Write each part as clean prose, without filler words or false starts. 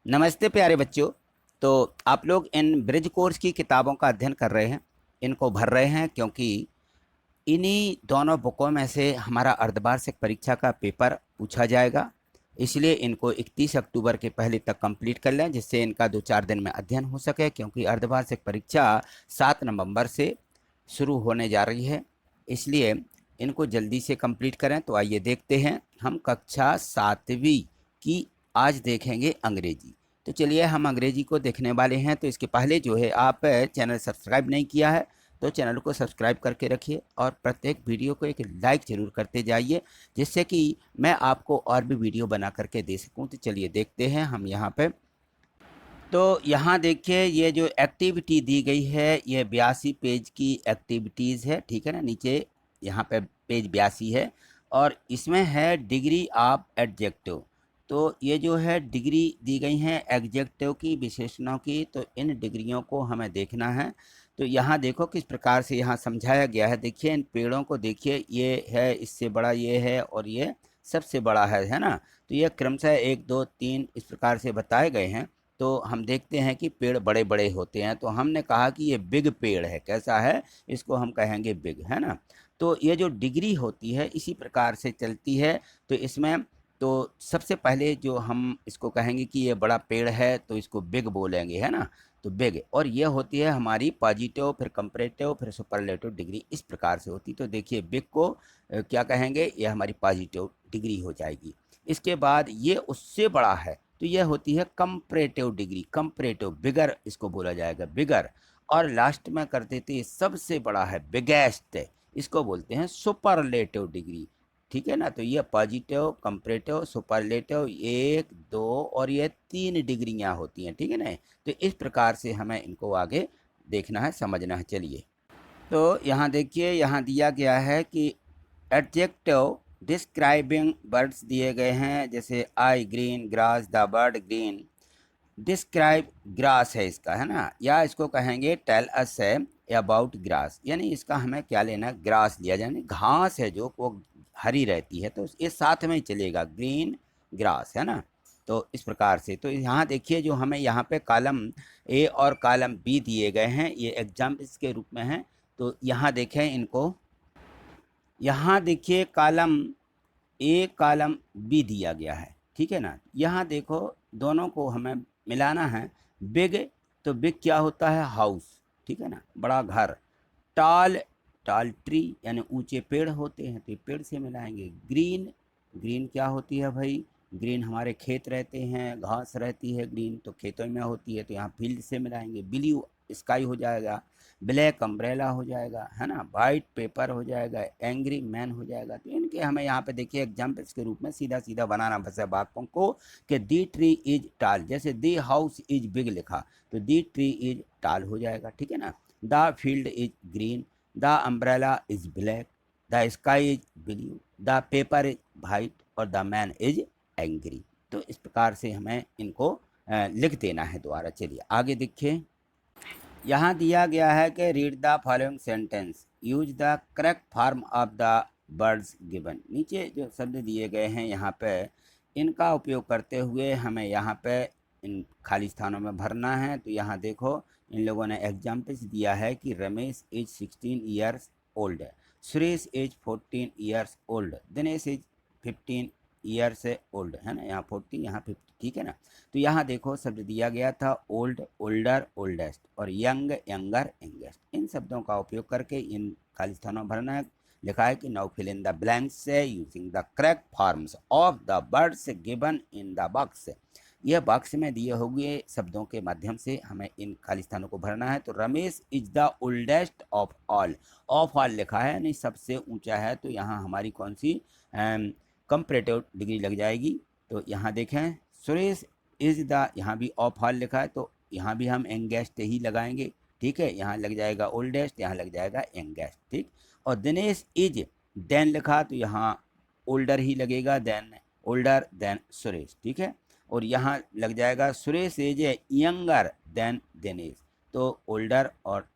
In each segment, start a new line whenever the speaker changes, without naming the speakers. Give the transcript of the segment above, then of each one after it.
नमस्ते प्यारे बच्चों। तो आप लोग इन ब्रिज कोर्स की किताबों का अध्ययन कर रहे हैं, इनको भर रहे हैं, क्योंकि इन्हीं दोनों बुकों में से हमारा अर्धवार्षिक परीक्षा का पेपर पूछा जाएगा। इसलिए इनको 31 अक्टूबर के पहले तक कंप्लीट कर लें, जिससे इनका 2-4 दिन में अध्ययन हो सके, क्योंकि अर्धवार्षिक परीक्षा 7 नवंबर से शुरू होने जा रही है। इसलिए इनको जल्दी से कंप्लीट करें। तो आइए देखते हैं, हम कक्षा 7वीं की आज देखेंगे अंग्रेजी। तो चलिए हम अंग्रेजी को देखने वाले हैं। तो इसके पहले जो है, आप चैनल सब्सक्राइब नहीं किया है तो चैनल को सब्सक्राइब करके रखिए और प्रत्येक वीडियो को एक लाइक जरूर करते जाइए, जिससे कि मैं आपको और भी वीडियो बना करके दे सकूं। तो चलिए देखते हैं हम यहाँ पे। तो यहाँ देखिए, ये जो एक्टिविटी दी गई है ये 82 पेज की एक्टिविटीज़ है, ठीक है ना। नीचे यहाँ पे पेज 82 है और इसमें है डिग्री ऑफ एडजेक्टिव। तो ये जो है डिग्री दी गई हैं एडजेक्टिव की, विशेषणों की। तो इन डिग्रियों को हमें देखना है। तो यहाँ देखो किस प्रकार से यहाँ समझाया गया है। देखिए इन पेड़ों को देखिए, ये है, इससे बड़ा ये है और ये सबसे बड़ा है ना। तो ये क्रमशः 1 2 3 इस प्रकार से बताए गए हैं। तो हम देखते हैं कि पेड़ बड़े बड़े होते हैं, तो हमने कहा कि ये बिग पेड़ है। कैसा है, इसको हम कहेंगे बिग, है ना। तो ये जो डिग्री होती है इसी प्रकार से चलती है। तो इसमें तो सबसे पहले जो हम इसको कहेंगे कि ये बड़ा पेड़ है तो इसको बिग बोलेंगे, है ना। तो बिग, और ये होती है हमारी पॉजिटिव, फिर कंपैरेटिव, फिर सुपरलेटिव डिग्री, इस प्रकार से होती। तो देखिए बिग को क्या कहेंगे, ये हमारी पॉजिटिव डिग्री हो जाएगी। इसके बाद ये उससे बड़ा है तो यह होती है कंपैरेटिव डिग्री, कंपैरेटिव, बिगर इसको बोला जाएगा, बिगर। और लास्ट में कर देते हैं सबसे बड़ा है, बिगेस्ट, इसको बोलते हैं सुपरलेटिव डिग्री, ठीक है ना। तो ये पॉजिटिव, कंपैरेटिव, सुपरलेटिव, 1 2 और ये 3 डिग्रियां होती हैं, ठीक है ना। तो इस प्रकार से हमें इनको आगे देखना है, समझना है। चलिए, तो यहाँ देखिए, यहाँ दिया गया है कि एडजेक्टिव डिस्क्राइबिंग बर्ड्स दिए गए हैं, जैसे I green, grass, the bird green. Describe grass है इसका, है ना, या इसको कहेंगे टेल अस है अबाउट ग्रास, यानी इसका हमें क्या लेना है, ग्रास लिया जाए, यानी घास है जो वो हरी रहती है, तो ये साथ में ही चलेगा, ग्रीन ग्रास, है ना। तो इस प्रकार से, तो यहाँ देखिए जो हमें यहाँ पे कॉलम ए और कॉलम बी दिए गए हैं, ये एग्जाम्पल्स के रूप में हैं। तो यहाँ देखें इनको, यहाँ देखिए कॉलम ए कॉलम बी दिया गया है, ठीक है ना। यहाँ देखो दोनों को हमें मिलाना है। बिग, तो बिग क्या होता है, हाउस, ठीक है ना, बड़ा घर। टॉल, टॉल ट्री, यानी ऊंचे पेड़ होते हैं, तो ये पेड़ से मिलाएंगे। ग्रीन, ग्रीन क्या होती है भाई, ग्रीन हमारे खेत रहते हैं, घास रहती है ग्रीन, तो खेतों में होती है, तो यहाँ फील्ड से मिलाएंगे। ब्लू स्काई हो जाएगा, ब्लैक अम्ब्रेला हो जाएगा, है ना, वाइट पेपर हो जाएगा, एंग्री मैन हो जाएगा। तो इनके हमें यहाँ पे देखिए एग्जाम्पल्स के रूप में सीधा सीधा बनाना बस है वाक्यों को, कि दी ट्री इज टाल, जैसे दी हाउस इज बिग लिखा तो दी ट्री इज टाल हो जाएगा, ठीक है ना। The field is green, the umbrella is black, the sky is blue, the paper is white और द मैन इज एंग्री। तो इस प्रकार से हमें इनको लिख देना है दोबारा। चलिए आगे देखिए, यहाँ दिया गया है कि read the following sentence, use the correct form of the words given. नीचे जो शब्द दिए गए हैं यहाँ पे, इनका उपयोग करते हुए हमें यहाँ पे इन खाली स्थानों में भरना है। तो यहाँ देखो इन लोगों ने एग्जाम्पल्स दिया है कि Ramesh is 16 years old, Suresh is 14 years old, Dinesh is 15 year से ओल्ड, है ना, यहाँ 40 यहाँ 50, ठीक है ना। तो यहाँ देखो शब्द दिया गया था ओल्ड, ओल्डर, ओल्डेस्ट और यंग, यंगर, यंगेस्ट। इन शब्दों का उपयोग करके इन खाली स्थानों भरना है। लिखा है कि now fill in the blanks से using the correct forms of the words given in the box. यह बॉक्स में दिए हुए शब्दों के माध्यम से हमें इन खाली स्थानों को भरना है। तो Ramesh is the oldest of all लिखा है, यानी सबसे ऊंचा है, तो यहाँ हमारी कौन सी कंपैरेटिव डिग्री लग जाएगी। तो यहाँ देखें, सुरेश इज द, यहाँ भी ऑफ ऑल लिखा है तो यहाँ भी हम यंगेस्ट ही लगाएंगे, ठीक है। यहाँ लग जाएगा ओल्डेस्ट, यहाँ लग जाएगा यंगेस्ट, ठीक। और दिनेश इज देन लिखा तो यहाँ ओल्डर ही लगेगा, देन ओल्डर देन सुरेश, ठीक है। और यहाँ लग जाएगा Suresh is younger than Dinesh, तो ओल्डर और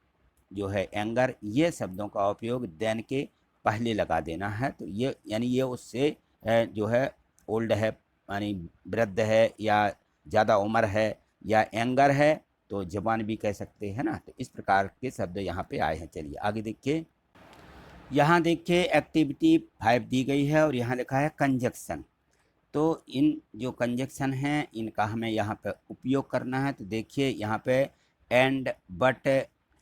जो है यंगर, ये शब्दों का उपयोग देन के पहले लगा देना है। तो ये यानी ये उससे जो है ओल्ड है, यानी वृद्ध है या ज़्यादा उम्र है या यंगर है तो जवान भी कह सकते हैं ना। तो इस प्रकार के शब्द यहाँ पे आए हैं। चलिए आगे देखिए, यहाँ देखिए एक्टिविटी 5 दी गई है और यहाँ लिखा है कंजक्शन। तो इन जो कंजक्शन हैं इनका हमें यहाँ पे उपयोग करना है। तो देखिए यहाँ पे एंड बट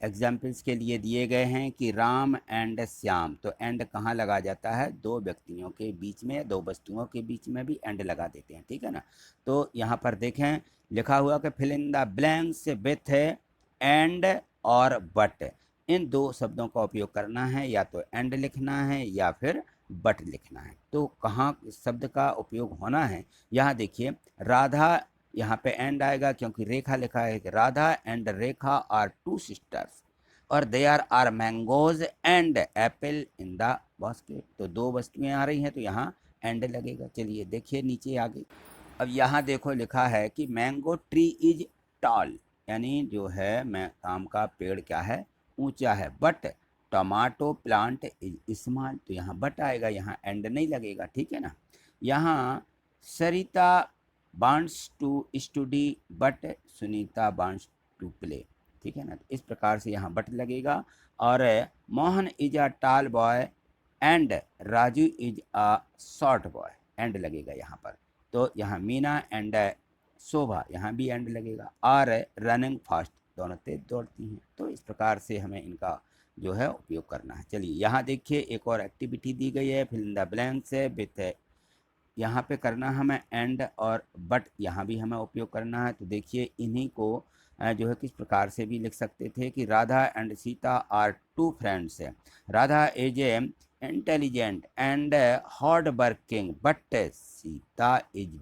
एग्जाम्पल्स के लिए दिए गए हैं कि राम एंड श्याम। तो एंड कहाँ लगा जाता है? दो व्यक्तियों के बीच में, दो वस्तुओं के बीच में भी एंड लगा देते हैं, ठीक है ना। तो यहाँ पर देखें लिखा हुआ कि fill in the blanks with and और बट। इन दो शब्दों का उपयोग करना है, या तो एंड लिखना है या फिर बट लिखना है। तो कहाँ शब्द का उपयोग होना है? यहाँ देखिए राधा, यहाँ पे एंड आएगा क्योंकि रेखा लिखा है कि Radha and Rekha are two sisters और there are mangoes and apple in the basket. तो दो वस्तुएं आ रही हैं तो यहाँ एंड लगेगा। चलिए देखिए नीचे आगे, अब यहाँ देखो लिखा है कि मैंगो ट्री इज टॉल, यानी जो है मैं आम का पेड़ क्या है? ऊंचा है। But tomato plant is small. तो यहाँ बट आएगा, यहाँ एंड नहीं लगेगा, ठीक है ना। यहाँ Sarita wants to study but Sunita wants to play, ठीक है ना। तो इस प्रकार से यहाँ बट लगेगा। और Mohan is a tall boy and Raju is a short boy, and लगेगा यहाँ पर। तो यहाँ मीना एंड शोभा, यहाँ भी एंड लगेगा। और रनिंग फास्ट, दोनों तेज दौड़ती हैं। तो इस प्रकार से हमें इनका जो है उपयोग करना है। चलिए यहाँ देखिए एक और एक्टिविटी दी गई है, fill in the blanks with, यहाँ पे करना हमें एंड और बट, यहाँ भी हमें उपयोग करना है। तो देखिए इन्हीं को जो है किस प्रकार से भी लिख सकते थे कि Radha and Sita are two friends. Radha is intelligent and hard working but Sita is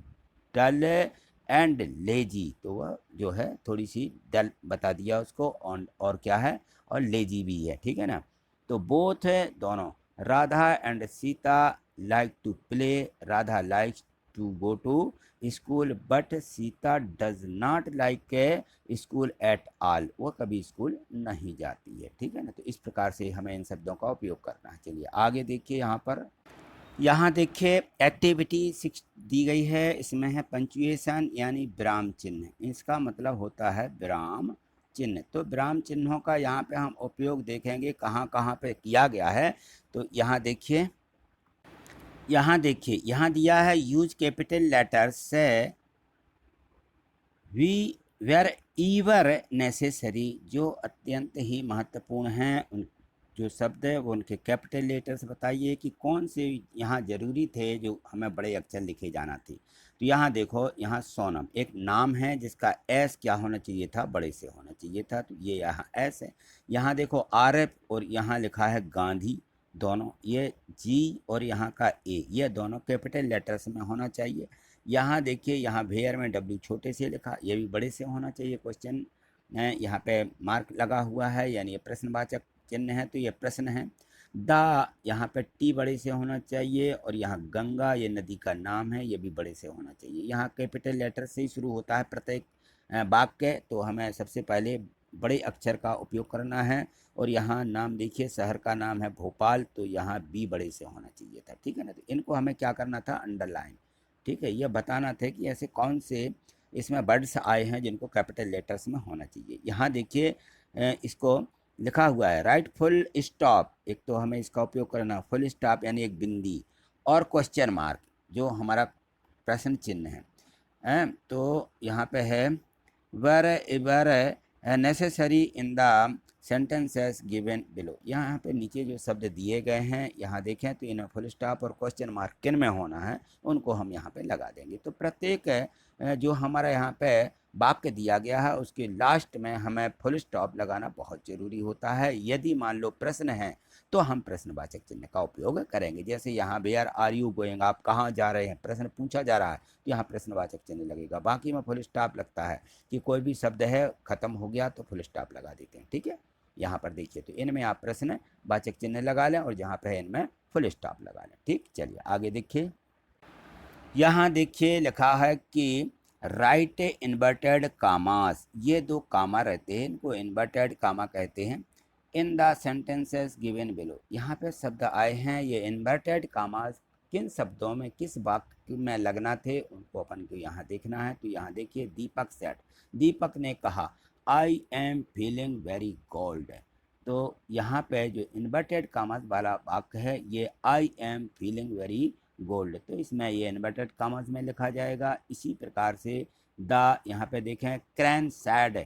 dull and lazy. तो वह जो है थोड़ी सी डल बता दिया उसको, और क्या है, और लेजी भी है, ठीक है ना। तो बोथ है दोनों, Radha and Sita like to play, Radha likes to go to school but Sita does not like school at all. वो कभी स्कूल नहीं जाती है, ठीक है ना। तो इस प्रकार से हमें इन शब्दों का उपयोग करना है। चलिए आगे देखिए, यहाँ पर यहाँ देखिए एक्टिविटी 6 दी गई है, इसमें है पंचुएशन यानी विराम चिन्ह। इसका मतलब होता है विराम चिन्ह। तो विराम चिन्हों का यहाँ पे हम उपयोग देखेंगे कहाँ कहाँ पे किया गया है। तो यहाँ देखिए, यहाँ दिया है यूज कैपिटल लेटर्स से वी वेर ईवर नेसेसरी। जो अत्यंत ही महत्वपूर्ण हैं, उन जो शब्द है वो उनके कैपिटल लेटर्स बताइए कि कौन से यहाँ जरूरी थे जो हमें बड़े अक्षर लिखे जाना थे। तो यहाँ देखो, यहाँ सोनम एक नाम है जिसका एस क्या होना चाहिए था? बड़े से होना चाहिए था, तो ये यहाँ एस है। यहाँ देखो आरएफ और यहाँ लिखा है गांधी, दोनों ये जी और यहाँ का ए, ये दोनों कैपिटल लेटर्स में होना चाहिए। यहाँ देखिए, यहाँ भेयर में डब्ल्यू छोटे से लिखा, ये भी बड़े से होना चाहिए। क्वेश्चन यहाँ पे मार्क लगा हुआ है, यानी ये प्रश्नवाचक चिन्ह है, तो ये प्रश्न है। द यहाँ पे टी बड़े से होना चाहिए, और यहाँ गंगा ये नदी का नाम है, ये भी बड़े से होना चाहिए। यहाँ कैपिटल लेटर से ही शुरू होता है प्रत्येक वाक्य, तो हमें सबसे पहले बड़े अक्षर का उपयोग करना है। और यहाँ नाम देखिए, शहर का नाम है भोपाल, तो यहाँ बी बड़े से होना चाहिए था, ठीक है ना। तो इनको हमें क्या करना था? अंडरलाइन, ठीक है। यह बताना था कि ऐसे कौन से इसमें वर्ड्स आए हैं जिनको कैपिटल लेटर्स में होना चाहिए। यहाँ देखिए इसको लिखा हुआ है राइट फुल स्टॉप, एक तो हमें इसका उपयोग करना, फुल स्टॉप यानी एक बिंदी, और क्वेश्चन मार्क जो हमारा प्रश्न चिन्ह है। तो यहाँ पे है were ever necessary in the sentences given below. यहाँ पे नीचे जो शब्द दिए गए हैं यहाँ देखें तो इन्हें फुल स्टॉप और क्वेश्चन मार्क किन में होना है उनको हम यहाँ पे लगा देंगे। तो प्रत्येक जो हमारा यहाँ पे वाक्य दिया गया है उसके लास्ट में हमें फुल स्टॉप लगाना बहुत ज़रूरी होता है। यदि मान लो प्रश्न है तो हम प्रश्नवाचक चिन्ह का उपयोग करेंगे। जैसे यहाँ वेयर आर यू गोइंग, आप कहाँ जा रहे हैं, प्रश्न पूछा जा रहा है, तो यहाँ प्रश्नवाचक चिन्ह लगेगा। बाकी में फुल स्टॉप लगता है कि कोई भी शब्द है ख़त्म हो गया तो फुल स्टॉप लगा देते हैं, ठीक है। यहाँ पर देखिए, तो इनमें आप प्रश्नवाचक चिन्ह लगा लें और जहाँ पे है इनमें फुल स्टॉप लगा लें, ठीक। चलिए आगे देखिए, यहाँ देखिए लिखा है कि राइट इन्वर्टेड कामास, ये दो कामा रहते हैं, इनको इन्वर्टेड कामा कहते हैं। In the sentences given below, यहाँ पे शब्द आए हैं ये इन्वर्टेड कामास किन शब्दों में किस वाक्य में लगना थे उनको अपन को यहाँ देखना है। तो यहाँ देखिए, दीपक सेड, दीपक ने कहा I am feeling very cold. तो यहाँ पे जो इन्वर्टेड कामस वाला वाक्य है ये I am feeling very gold, तो इसमें ये इन्वर्टेड कामस में लिखा जाएगा। इसी प्रकार से द, यहाँ पे देखें क्रैन सैड,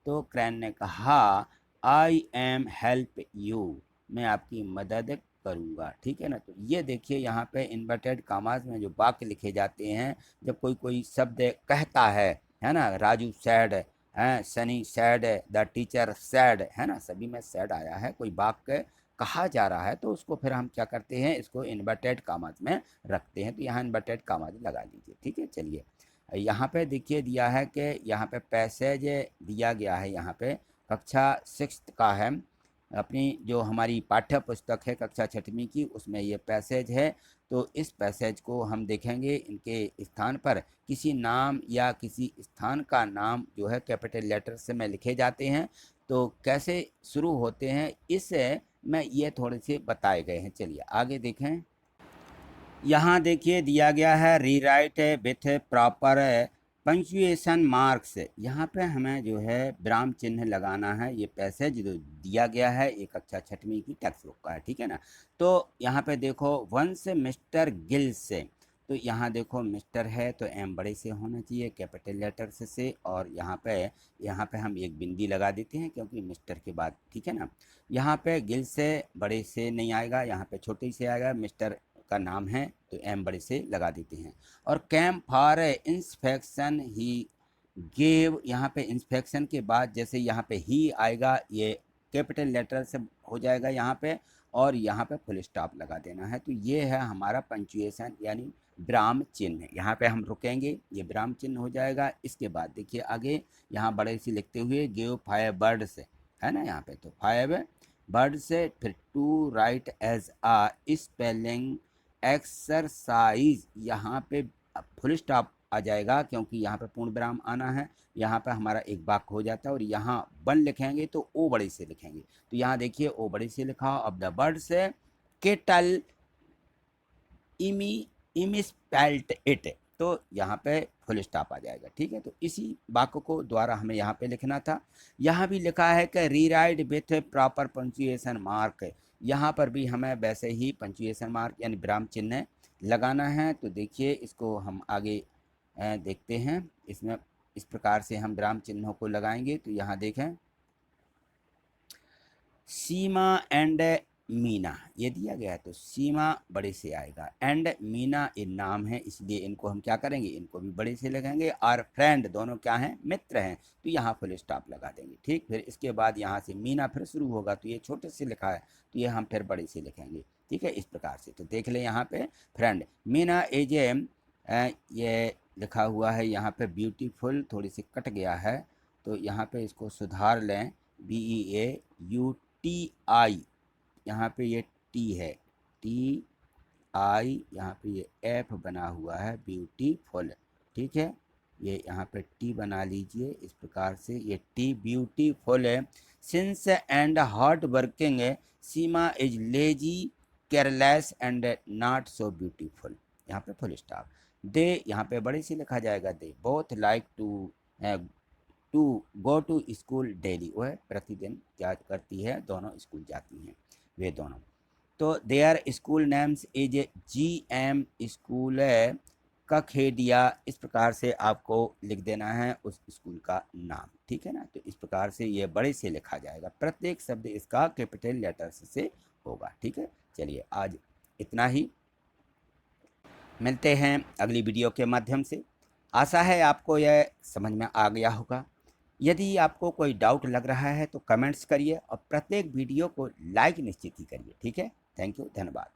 तो क्रैन ने कहा आई एम हेल्प यू, मैं आपकी मदद करूँगा। ठीक है ना। तो ये देखिए यहाँ पे इन्वर्टेड कामाज में जो वाक्य लिखे जाते हैं, जब कोई कोई शब्द कहता है ना, राजू सैड है, Sunny sad, the teacher sad, है ना, सभी में सैड आया है, कोई वाक्य कहा जा रहा है तो उसको फिर हम क्या करते हैं, इसको इन्वर्टेड कामाज में रखते हैं। तो यहाँ इन्वर्टेड कामाज लगा लीजिए। ठीक है, चलिए यहाँ पे देखिए दिया है कि यहाँ पे पैसेज दिया गया है, यहाँ पे कक्षा 6 का है, अपनी जो हमारी पाठ्य पुस्तक है कक्षा 6वीं की, उसमें ये पैसेज है। तो इस पैसेज को हम देखेंगे, इनके स्थान पर किसी नाम या किसी स्थान का नाम जो है कैपिटल लेटर से में लिखे जाते हैं, तो कैसे शुरू होते हैं इस में ये थोड़े से बताए गए हैं। चलिए आगे देखें। यहाँ देखिए दिया गया है rewrite with proper punctuation marks, यहाँ पे हमें जो है विराम चिन्ह लगाना है। ये पैसेज जो दिया गया है ये कक्षा 6वीं की टेक्स्ट बुक का है। ठीक है ना। तो यहाँ पे देखो वंस मिस्टर गिल्स, तो यहाँ देखो मिस्टर है तो एम बड़े से होना चाहिए कैपिटल लेटर से, और यहाँ पे हम एक बिंदी लगा देते हैं क्योंकि मिस्टर के बाद। ठीक है ना। यहाँ पे गिल्स से बड़े से नहीं आएगा, यहाँ पे छोटे से आएगा, मिस्टर का नाम है तो एम बड़े से लगा देते हैं। और camp for inspection he gave, यहाँ पे इंस्पेक्शन के बाद जैसे यहाँ पे ही आएगा ये कैपिटल लेटर से हो जाएगा यहाँ पे, और यहाँ पे फुल स्टॉप लगा देना है। तो ये है हमारा पंक्चुएशन यानी विराम चिन्ह। यहाँ पे हम रुकेंगे, ये विराम चिन्ह हो जाएगा। इसके बाद देखिए आगे यहाँ बड़े से लिखते हुए गिव 5 बर्ड्स, है ना, यहाँ पे तो 5 बर्ड्स, फिर to write as a spelling exercise, यहाँ पे फुल स्टॉप आ जाएगा क्योंकि यहाँ पे पूर्ण विराम आना है। यहाँ पे हमारा एक वाक्य हो जाता है, और यहाँ वन लिखेंगे तो ओ बड़े से लिखेंगे। तो यहाँ देखिए ओ बड़े से लिखा ऑफ द बर्ड्स केटल इमिस्पेल्ट इट, तो यहाँ पे फुल स्टॉप आ जाएगा। ठीक है। तो इसी वाक्य को द्वारा हमें यहाँ पे लिखना था। यहाँ भी लिखा है कि rewrite with proper punctuation mark, यहाँ पर भी हमें वैसे ही पंक्चुएशन मार्क यानी विराम चिन्ह लगाना है। तो देखिए इसको हम आगे देखते हैं। इसमें इस प्रकार से हम विराम चिन्हों को लगाएंगे। तो यहाँ देखें सीमा एंड मीना ये दिया गया है, तो सीमा बड़े से आएगा, एंड मीना ये नाम है इसलिए इनको हम क्या करेंगे, इनको भी बड़े से लगाएंगे। और फ्रेंड दोनों क्या हैं, मित्र हैं, तो यहाँ फुल स्टॉप लगा देंगे। ठीक। फिर इसके बाद यहाँ से मीना फिर शुरू होगा, तो ये छोटे से लिखा है तो ये हम फिर बड़े से लिखेंगे। ठीक है, इस प्रकार से। तो देख लें यहाँ पे फ्रेंड, मीना एज ये लिखा हुआ है, यहाँ पे ब्यूटीफुल थोड़ी सी कट गया है, तो यहाँ पे इसको सुधार लें, BEAUTI, यहाँ पे ये टी है, TI, यहाँ पे ये F बना हुआ है, ब्यूटीफुल। ठीक है, ये यहाँ पे टी बना लीजिए इस प्रकार से, ये टी ब्यूटीफुल है। Since and hard working Seema is lazy careless and not so beautiful, यहाँ पे फुल स्टॉप। दे यहाँ पे बड़े से लिखा जाएगा, they both like to go to school daily, वह प्रतिदिन क्या करती है, दोनों स्कूल जाती हैं वे दोनों। तो their school names is GM school Kakhedia, इस प्रकार से आपको लिख देना है उस स्कूल का नाम। ठीक है ना। तो इस प्रकार से ये बड़े से लिखा जाएगा, प्रत्येक शब्द इसका कैपिटल लेटर्स से होगा। ठीक है, चलिए आज इतना ही, मिलते हैं अगली वीडियो के माध्यम से। आशा है आपको यह समझ में आ गया होगा। यदि आपको कोई डाउट लग रहा है तो कमेंट्स करिए, और प्रत्येक वीडियो को लाइक निश्चित ही करिए। ठीक है, थैंक यू, धन्यवाद।